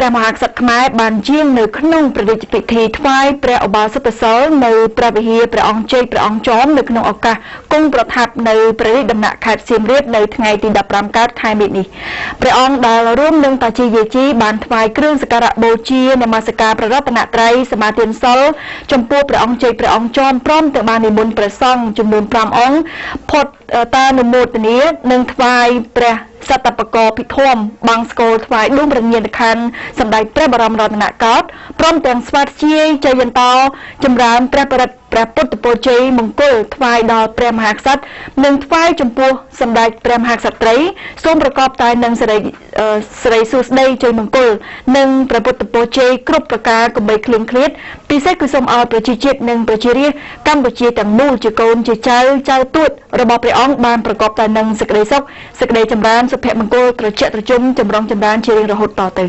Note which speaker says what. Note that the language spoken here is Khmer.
Speaker 1: ព្រះមហាក្សត្រខ្មែរបានជាងនៅក្នុងព្រះរាជពិធីថ្វាយព្រះឧបាសិកសិលនៅព្រះវិហារព្រះអង្គជ័យព្រះអង្គចោមនៅក្នុងឱកាសគង់ប្រថាប់នៅព្រះរាជដំណាក់ខេត្តសៀមរាបនៅថ្ងៃទី15កើតខែមិញនេះព្រះអង្គដែលរួមនឹងតាជីយាជីបានថ្វាយគ្រឿងសក្ការៈបូជានមស្ការព្រះរតនត្រ័យសមាទានសិលចំពោះព្រះអង្គជ័យព្រះអង្គចោមព្រមទាំងបាននិមន្តព្រះសង្ឃចំនួន5អង្គផុតតានុមោទនានិងថ្វាយព្រះសតបកភិធម្មបាំងស្គរថ្វាយដួងព្រះញាណខណ្ឌសម្ដេចព្រះបរមរតនកោដ្ឋព្រមទាំងស្វាធ្យាយជ័យន្តោចម្រើនព្រះបរិត្តព្រះពុទ្ធពរជ័យមង្គលថ្វាយដល់ព្រះមហាក្សត្រនិងថ្វាយចំពោះសម្ដេចព្រះមហាក្សត្រីសូមប្រកបតែនឹងសិរីសួស្តីជ័យមង្គលនិងព្រះពុទ្ធពរជ័យគ្រប់ប្រការកុំបីឃ្លៀងឃ្លាតពិសេសគឺសូមឲ្យប្រជាជាតិនិងប្រជារាស្ត្រកម្ពុជាទាំងមូលជាកូនជាចៅទួតរបស់ព្រះអង្គបានប្រកបតែនឹងសេចក្តីសុខសេចក្តីចម្រើនសុភមង្គលត្រជាក់ត្រជុំចម្រុងចម្រើនជារៀងរហូតតទៅ